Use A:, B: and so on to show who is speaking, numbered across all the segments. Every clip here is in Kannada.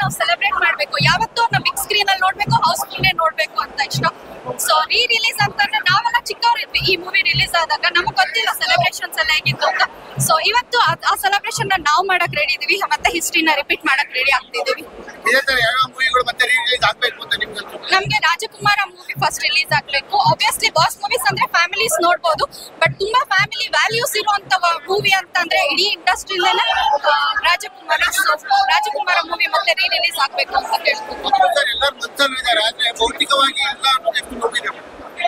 A: ನಾವು ಸೆಲೆಬ್ರೇಟ್ ಮಾಡ್ಬೇಕು. ಯಾವತ್ತೂ ನಾವು ಬಿಗ್ ಸ್ಕ್ರೀನ್ ಅಲ್ಲಿ ನೋಡ್ಬೇಕು, ಹೌಸ್ಫುಲ್ ನೋಡ್ಬೇಕು ಅಂತ ಇಷ್ಟ. ಸೊ ರಿಲೀಸ್ ಅಂತಂದ್ರೆ ನಾವೆಲ್ಲ ಚಿಕ್ಕವರಿದ್ವಿ ಈ ಮೂವಿ ರಿಲೀಸ್ ಆದಾಗ, ನಮಗೆ ಗೊತ್ತಿಲ್ಲ ಸೆಲೆಬ್ರೇಷನ್ಸ್ ಎಲ್ಲ ಹೇಗಿತ್ತು ಅಂತ. ಸೊ ಇವತ್ತು ಆ ಸೆಲೆಬ್ರೇಷನ್ ನಾವು ಮಾಡಕ್ ರೆಡಿ ಇದೀವಿ, ಮತ್ತೆ ಹಿಸ್ಟ್ರಿನ ರಿಪೀಟ್ ಮಾಡಕ್ ರೆಡಿ ಆಗ್ತಿದೀವಿ. ನಮ್ಗೆ ರಾಜಕುಮಾರ ಮೂವಿ ಫಸ್ಟ್ ರಿಲೀಸ್ ಆಗ್ಬೇಕು. ಆಬ್ವಿಯಸ್ಲಿ ಬಾಸ್ ಮೂವೀಸ್ ಅಂದ್ರೆ ಫ್ಯಾಮಿಲೀಸ್ ನೋಡ್ಬೋದು, ಬಟ್ ತುಂಬಾ ಫ್ಯಾಮಿಲಿ ವ್ಯಾಲ್ಯೂಸ್ ಇರುವಂತ ಮೂವಿ ಅಂತಂದ್ರೆ ಇಡೀ ಇಂಡಸ್ಟ್ರಿಲೇನೆ ರಾಜಕುಮಾರ ಮೂವಿ ಮತ್ತೆ ರಿಲೀಸ್ ಆಗ್ಬೇಕು ಅಂತ ಕೇಳ್ತೀನಿ.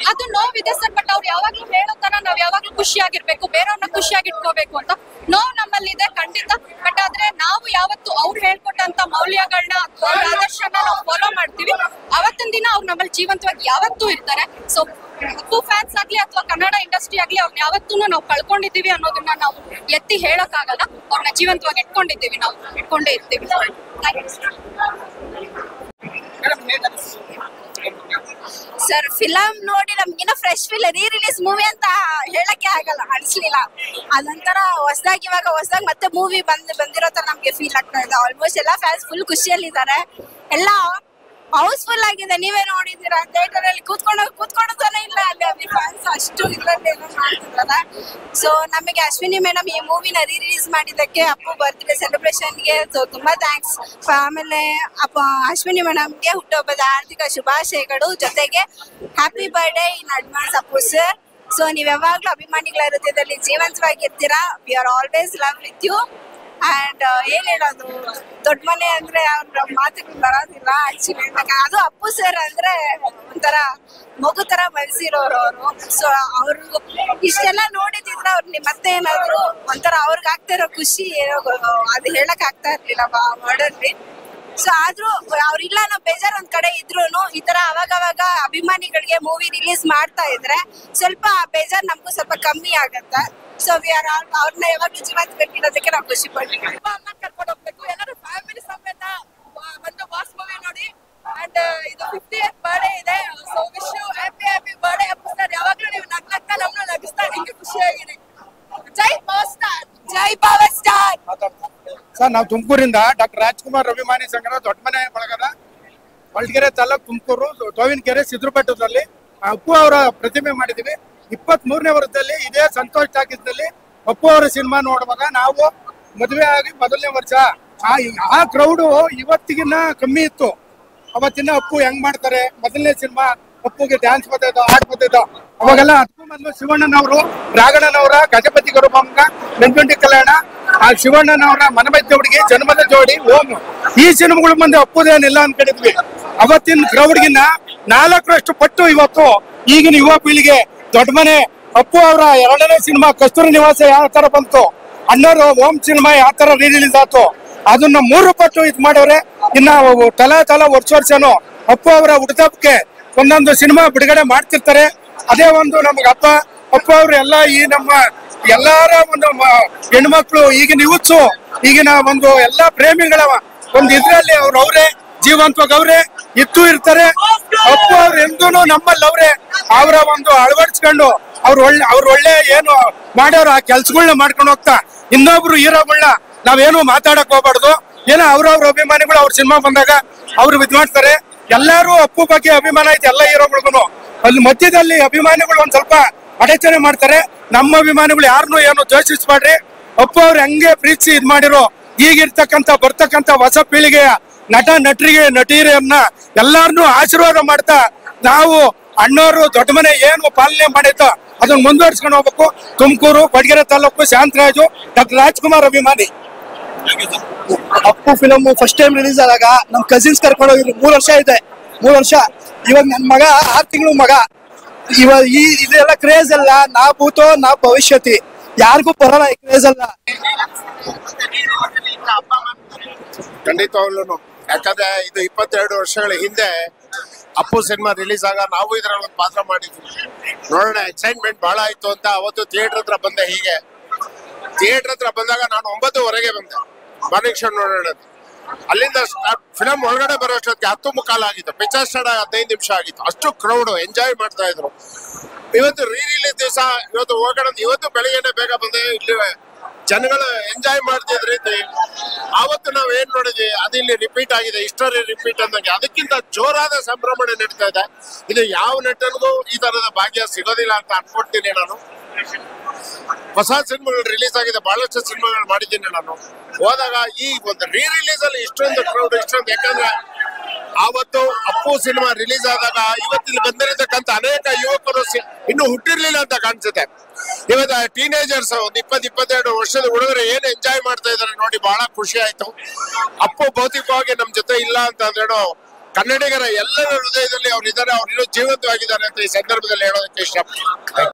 A: ಅದು ನೋವಿದೆ ಸರ್, ಬಟ್ ಅವ್ರು ಯಾವಾಗ್ಲೂ ಹೇಳೋ ತರ ನಾವ್ ಯಾವಾಗ್ಲೂ ಖುಷಿಯಾಗಿರ್ಬೇಕು, ಬೇರೆಯವ್ರನ್ನ ಖುಷಿಯಾಗಿ ಇಟ್ಕೋಬೇಕು ಅಂತ ನೋವು ನಮ್ಮಲ್ಲಿದೆ ಖಂಡಿತ. ಬಟ್ ಆದ್ರೆ ನಾವು ಯಾವತ್ತು ಅವ್ರು ಹೇಳ್ಕೊಟ್ಟಂತ ಮೌಲ್ಯಗಳನ್ನ ಅಥವಾ ಆದರ್ಶನ ನಾವು ಫಾಲೋ ಮಾಡ್ತೀವಿ, ಅವತ್ತಿನ ದಿನ ಅವ್ರು ನಮ್ಮಲ್ಲಿ ಜೀವಂತವಾಗಿ ಯಾವತ್ತೂ ಇರ್ತಾರೆ. ಸೊ ಅಪ್ಪು ಫ್ಯಾನ್ಸ್ ಆಗ್ಲಿ ಅಥವಾ ಕನ್ನಡ ಇಂಡಸ್ಟ್ರಿ ಆಗ್ಲಿ ಅವ್ರನ್ನ ಯಾವತ್ತೂ ನಾವು ಕಳ್ಕೊಂಡಿದ್ದೀವಿ ಅನ್ನೋದನ್ನ ನಾವು ಎತ್ತಿ ಹೇಳಕ್ ಆಗಲ್ಲ. ಅವ್ರನ್ನ ಜೀವಂತವಾಗಿ ಇಟ್ಕೊಂಡಿದ್ದೀವಿ, ನಾವು ಇಟ್ಕೊಂಡೇ ಇರ್ತೀವಿ.
B: ಸರ್ ಫಿಲಮ್ ನೋಡಿ ನಮ್ಗಿನ್ನ ಫ್ರೆಶ್ ಫೀಲ್, ರಿಲೀಸ್ ಮೂವಿ ಅಂತ ಹೇಳಕ್ಕೆ ಆಗಲ್ಲ, ಅನ್ಸ್ಲಿಲ್ಲ. ಅದೊಂಥರ ಹೊಸದಾಗಿ ಮತ್ತೆ ಮೂವಿ ಬಂದಿರೋ ತರ ನಮ್ಗೆ ಫೀಲ್ ಆಗ್ತಾ ಇದೆ. ಆಲ್ಮೋಸ್ಟ್ ಎಲ್ಲ ಫ್ಯಾನ್ಸ್ ಫುಲ್ ಖುಷಿಯಲ್ಲಿದ್ದಾರೆ, ಎಲ್ಲ ಹೌಸ್ಫುಲ್ ಆಗಿದೆ. ನೀವೇ ನೋಡಿದ್ದೀರಾ, ಥಿಯೇಟರ್ ಅಲ್ಲಿ ಕೂತ್ಕೊಳ್ಳೋದನೇ ಇಲ್ಲ ಅಲ್ಲಿ ಫ್ಯಾನ್ಸ್, ಅಷ್ಟು ಇದ್ರಲ್ಲಿ ಮಾಡ್ತಿದ್ದಾರೆ. ಸೊ ನಮಗೆ ಅಶ್ವಿನಿ ಮೇಡಮ್ ಈ ಮೂವಿನ ರಿಲೀಸ್ ಮಾಡಿದ್ದಕ್ಕೆ, ಅಪ್ಪು ಬರ್ತ್ಡೇ ಸೆಲೆಬ್ರೇಷನ್ಗೆ ಸೊ ತುಂಬಾ ಥ್ಯಾಂಕ್ಸ್. ಆಮೇಲೆ ಅಶ್ವಿನಿ ಮೇಡಮ್ಗೆ ಹುಟ್ಟುಹಬ್ಬದ ಆರ್ಥಿಕ ಶುಭಾಶಯಗಳು, ಜೊತೆಗೆ happy birthday in advance Appu sir. So ನೀವ್ ಯಾವಾಗ್ಲೂ ಅಭಿಮಾನಿಗಳ ಹೃದಯದಲ್ಲಿ ಜೀವಂತವಾಗಿರ್ತೀರಾ. We are always love with you. And ಏನ್ ಹೇಳೋದು, ದೊಡ್ಡ ಮನೆ ಅಂದ್ರೆ ಅವ್ರ ಮಾತುಗಳು ಬರೋದಿಲ್ಲ ಆಕ್ಚುಲಿ. ಅದು ಅಪ್ಪು ಸರ್ ಅಂದ್ರೆ ಒಂಥರ ಮಗು ತರ ಬೆಳೆಸಿರೋರು ಅವರು. ಸೊ ಅವ್ರು ಇಷ್ಟೆಲ್ಲ ನೋಡಿದ್ರೆ ಅವ್ರು ಮತ್ತೆ ಏನಾದ್ರು ಒಂಥರ ಅವ್ರಿಗೆ ಆಗ್ತಾ ಇರೋ ಖುಷಿ ಅದು ಹೇಳಕ್ ಆಗ್ತಾ ಇರ್ಲಿಲ್ಲ ವರ್ಡಲ್ಲಿ. ಸೊ ಆದ್ರೂ ಅವ್ರಿಲ್ಲ ನಾವು ಬೇಜಾರ್ ಒಂದ್ ಕಡೆ ಇದ್ರು ಈ ತರ ಅವಾಗ ಅಭಿಮಾನಿಗಳಿಗೆ ಮೂವಿ ರಿಲೀಸ್ ಮಾಡ್ತಾ ಇದ್ರೆ ಸ್ವಲ್ಪ ಬೇಜಾರ್ ನಮಗೂ ಸ್ವಲ್ಪ ಕಮ್ಮಿ ಆಗತ್ತೆ. ಸೊ ವಿ ಆರ್ ಅವ್ರನ್ನ ಯಾವಾಗ್ಲೂ ಜೀವಂತ ಬೇಕಿರೋದಕ್ಕೆ ನಾವು ಖುಷಿ ಪಡ್ತೀವಿ. ಅಮ್ಮ ಕರ್ಕೊಂಡು ಹೋಗ್ಬೇಕು, ಎಲ್ಲರೂ ಫ್ಯಾಮಿಲಿ ಸಮೇತ ಬಂದು ಬಾಸ್ ಮೂವಿ ನೋಡಿ. ಅಂಡ್ ಇದು 50th ಬರ್ಡೇ ಇದೆ. So wish you happy birthday Appu sir. ಯಾವಾಗ್ಲೂ ನೀವು ನಗ್ನಗ್ತಾ ನಮ್ಮನ್ನ ನಗಿಸ್ತಾ ಹಿಂಗೆ ಖುಷಿಯಾಗಿರಿ. ಜೈ ಪವರ್ ಸ್ಟಾರ್, ಜೈ ಪವರ್ ಸ್ಟಾರ್.
C: ಸರ್ ನಾವು ತುಮಕೂರಿಂದ ಡಾಕ್ಟರ್ ರಾಜ್ಕುಮಾರ್ ಅಭಿಮಾನಿ ಸಂಘದ ದೊಡ್ಡ ಮನೆ ಬಳಗದ ಹೊಳಲ್ಕೆರೆ ತಾಲೂಕು ತುಮಕೂರು ತೋವಿನಕೆರೆ ಸಿದ್ರಪಟ್ಟಣದಲ್ಲಿ ಅಪ್ಪು ಅವರ ಪ್ರತಿಮೆ ಮಾಡಿದೀವಿ. 23ನೇ ವರ್ಷದಲ್ಲಿ ಇದೇ ಸಂತೋಷ್ ಟಾಕೀಸ್ನಲ್ಲಿ ಅಪ್ಪು ಅವರ ಸಿನಿಮಾ ನೋಡುವಾಗ ನಾವು ಮದುವೆ ಆಗಿ ಮೊದಲನೇ ವರ್ಷ ಆ ಕ್ರೌಡು ಇವತ್ತಿಗಿನ್ನ ಕಮ್ಮಿ ಇತ್ತು. ಅವತ್ತಿನ ಅಪ್ಪು ಹೆಂಗ್ ಮಾಡ್ತಾರೆ, ಮೊದಲನೇ ಸಿನಿಮಾ ಅಪ್ಪುಗೆ ಡ್ಯಾನ್ಸ್ ಬರ್ತಿದ್ದೋ, ಹಾಡ್ ಬರ್ತಿದ್ದೋ. ಅವಾಗೆಲ್ಲ ಅದಕ್ಕೂ ಮೊದಲು ಶಿವಣ್ಣನವರು, ರಾಘಣ್ಣನವರ ಗಜಪತಿ ಗರುಬಂಗ, ನೆನ್ಪಂಡಿ ಕಲ್ಯಾಣ, ಆ ಶಿವಣ್ಣನವರ ಮನಮೈತ್ಯ ಹುಡುಗಿ, ಜನ್ಮದ ಜೋಡಿ, ಓಂ, ಈ ಸಿನಿಮಾಗಳು ಮುಂದೆ ಅಪ್ಪುದೇನಿಲ್ಲ ಅನ್ಕೊಂಡಿದ್ವಿ. ಅವತ್ತಿನ ಕ್ರೌಡ್ಗಿನ್ನ 4ರಷ್ಟು ಪಟ್ಟು ಇವತ್ತು ಈಗಿನ ಯುವ ಪೀಳಿಗೆ ದೊಡ್ಡ ಮನೆ ಅಪ್ಪು ಅವರ 2ನೇ ಸಿನಿಮಾ ಕಸ್ತೂರಿ ನಿವಾಸ ಯಾವ ತರ ಬಂತು, ಅಣ್ಣವರು ಓಂ ಸಿನಿಮಾ ಯಾವ ತರ ರಿಲೀಸ್ ಆಯ್ತು, ಅದನ್ನ 3 ಪಟ್ಟು ಇದು ಮಾಡವ್ರೆ. ಇನ್ನ ತಲಾ ವರ್ಷನೂ ಅಪ್ಪು ಅವರ ಹುಟ್ಟುಹಬ್ಬಕ್ಕೆ ಒಂದೊಂದು ಸಿನಿಮಾ ಬಿಡುಗಡೆ ಮಾಡ್ತಿರ್ತಾರೆ. ಅದೇ ಒಂದು ನಮ್ಗೆ ಹಬ್ಬ. ಅಪ್ಪು ಅವರು ಎಲ್ಲ ಈ ನಮ್ಮ ಎಲ್ಲಾರ ಒಂದು ಹೆಣ್ಮಕ್ಳು, ಈಗಿನ ಯೂತ್ಸು, ಈಗಿನ ಒಂದು ಎಲ್ಲಾ ಪ್ರೇಮಿಗಳ ಒಂದು ಇದ್ರಲ್ಲಿ ಅವ್ರವ್ರೆ ಜೀವಂತವಾಗಿ ಅವ್ರೆ ಇರ್ತಾರೆ. ಅಪ್ಪು ಅವ್ರು ಎಂದೂ ನಮ್ಮಲ್ಲಿ ಅವ್ರೆ ಅವರ ಒಂದು ಅಳವಡಿಸ್ಕೊಂಡು ಅವ್ರ ಒಳ್ಳೆ ಏನು ಮಾಡೋರು ಆ ಕೆಲ್ಸಗಳನ್ನ ಮಾಡ್ಕೊಂಡು ಹೋಗ್ತಾ ಇನ್ನೊಬ್ರು ಹೀರೋಗಳನ್ನ ನಾವೇನು ಮಾತಾಡಕ್ ಹೋಗ್ಬಾರ್ದು. ಏನೋ ಅವ್ರವ್ರ ಅಭಿಮಾನಿಗಳು ಅವ್ರ ಸಿನಿಮಾ ಬಂದಾಗ ಅವ್ರು ಇದ್ ಮಾಡ್ತಾರೆ. ಎಲ್ಲಾರು ಅಪ್ಪು ಬಗ್ಗೆ ಅಭಿಮಾನ ಐತೆ ಎಲ್ಲ ಹೀರೋಗಳಿಗೂ. ಅಲ್ಲಿ ಮಧ್ಯದಲ್ಲಿ ಅಭಿಮಾನಿಗಳು ಒಂದ್ ಸ್ವಲ್ಪ ಅಡಚಣೆ ಮಾಡ್ತಾರೆ. ನಮ್ಮ ಅಭಿಮಾನಿಗಳು ಯಾರನ್ನೂ ಏನು ದ್ವೇಷಿಸ್ಬಾಡ್ರಿ. ಅಪ್ಪು ಅವ್ರು ಹಂಗೆ ಪ್ರೀತಿಸಿ ಇದ್ ಮಾಡಿರೋ ಈಗಿರ್ತಕ್ಕಂಥ ಬರ್ತಕ್ಕಂಥ ಹೊಸ ಪೀಳಿಗೆಯ ನಟರಿಗೆ ನಟಿಯರನ್ನ ಎಲ್ಲಾರನ್ನೂ ಆಶೀರ್ವಾದ ಮಾಡ್ತಾ ನಾವು ಅಣ್ಣವರು ದೊಡ್ಡ ಮನೆ ಏನು ಪಾಲನೆ ಮಾಡಿದ್ದೋ ಅದನ್ನ ಮುಂದುವರ್ಸ್ಕೊಂಡು ಹೋಗ್ಬೇಕು. ತುಮಕೂರು ಕೊಡಗೆರೆ ತಾಲೂಕು ಶಾಂತರಾಜು, ಡಾಕ್ಟರ್ ರಾಜ್ಕುಮಾರ್ ಅಭಿಮಾನಿ.
D: Appu film first time release ಆದಾಗ ನಮ್ ಕಸಿನ್ಸ್ ಕರ್ಕೊಂಡು ಹೋಗಿದ್ರು. 3 ವರ್ಷ ಇದೆ, 3 ವರ್ಷ. ಇವಾಗ ನನ್ ಮಗ 6 ತಿಂಗಳು ಮಗ. ಇವಾಗ ಇದೆಲ್ಲ ಕ್ರೇಜ್ ಅಲ್ಲ, ನಾ ಭೂತೋ ನಾ ಭವಿಷ್ಯತಿ, ಯಾರಿಗೂ ಬರಲ್ಲ ಈ ಕ್ರೇಜ್ ಅಲ್ಲ.
E: ಖಂಡಿತವಾಗ್ಲೂ, ಯಾಕಂದ್ರೆ ಇದು 22 ವರ್ಷಗಳ ಹಿಂದೆ ಅಪ್ಪು ಸಿನಿಮಾ ರಿಲೀಸ್ ಆಗ ನಾವು ಇದ್ರಲ್ಲಿ ಒಂದು ಪಾತ್ರ ಮಾಡಿದ್ವಿ. ನೋಡೋಣ, ಎಕ್ಸೈಟ್ಮೆಂಟ್ ಬಹಳ ಆಯ್ತು ಅಂತ ಅವತ್ತು ಥಿಯೇಟರ್ ಹತ್ರ ಬಂದೆ. ಹೀಗೆ ಥಿಯೇಟರ್ ಹತ್ರ ಬಂದಾಗ ನಾನು 9:15 ಬಂದೆ ಮಾರ್ನಿಂಗ್ ಶೋ ನೋಡೋಣ. ಅಲ್ಲಿಂದ ಫಿಲಮ್ ಒಳಗಡೆ ಬರೋಷ್ಟೊತ್ತಿಗೆ 10:15 ಆಗಿತ್ತು. ಪಿಕ್ಚರ್ ಸ್ಟಾರ್ಟ್ ಆಗಿ 15 ನಿಮಿಷ ಆಗಿತ್ತು. ಅಷ್ಟು ಕ್ರೌಡ್ ಎಂಜಾಯ್ ಮಾಡ್ತಾ ಇದ್ರು. ಇವತ್ತು ರಿಲೀಸ್ ದಿವಸ ಇವತ್ತು ಹೋಗೋಣ. ಇವತ್ತು ಬೆಳಿಗ್ಗೆನೆ ಬೇಗ ಬಂದೆ. ಇಲ್ಲಿ ಜನಗಳು ಎಂಜಾಯ್ ಮಾಡ್ತಿದ್ ರೀತಿ ಆವತ್ತು ನಾವ್ ಏನ್ ನೋಡಿದ್ವಿ ಅದು ಇಲ್ಲಿ ರಿಪೀಟ್ ಆಗಿದೆ, ಹಿಸ್ಟರಿ ರಿಪೀಟ್ ಅಂದಂಗೆ. ಅದಕ್ಕಿಂತ ಜೋರಾದ ಸಂಭ್ರಮಣೆ ನಡೀತಾ ಇದೆ. ಇದು ಯಾವ ನಟನಿಗೂ ಈ ತರದ ಭಾಗ್ಯ ಸಿಗೋದಿಲ್ಲ ಅಂತ ಅನ್ಕೊಳ್ತೀನಿ ನಾನು. ಹೊಸ ಸಿನಿಮಾಗಳು ರಿಲೀಸ್ ಆಗಿದೆ, ಬಹಳಷ್ಟು ಸಿನಿಮಾಗಳು ಮಾಡಿದ್ದೀನಿ ನಾನು. ಹೋದಾಗ ಈ ಒಂದು ರಿಲೀಸ್ ಅಲ್ಲಿ ಇಷ್ಟೊಂದು ಕ್ರೌಡ್, ಇಷ್ಟೊಂದು, ಯಾಕಂದ್ರೆ ಆವತ್ತು ಅಪ್ಪು ಸಿನಿಮಾ ರಿಲೀಸ್ ಆದಾಗ ಇವತ್ತಿಲ್ಲಿ ಬಂದಿರತಕ್ಕಂತ ಅನೇಕ ಯುವಕರು ಇನ್ನು ಹುಟ್ಟಿರ್ಲಿಲ್ಲ ಅಂತ ಕಾಣಿಸುತ್ತೆ. ಇವತ್ತು ಟೀನೇಜರ್ಸ್ ಒಂದು 20-22 ವರ್ಷದ ಹುಡುಗರು ಏನ್ ಎಂಜಾಯ್ ಮಾಡ್ತಾ ಇದಾರೆ ನೋಡಿ, ಬಹಳ ಖುಷಿ ಆಯ್ತು. ಅಪ್ಪು ಭೌತಿಕವಾಗಿ ನಮ್ ಜೊತೆ ಇಲ್ಲ ಅಂತ ಅಂದ್ರೇನು, ಕನ್ನಡಿಗರ ಎಲ್ಲರ ಹೃದಯದಲ್ಲಿ ಅವ್ರು ಇದ್ದಾರೆ, ಅವ್ರು ಇನ್ನೂ ಜೀವಂತವಾಗಿದ್ದಾರೆ ಅಂತ ಈ ಸಂದರ್ಭದಲ್ಲಿ ಹೇಳೋದಕ್ಕೆ ಇಷ್ಟಪಡ್ತೀನಿ.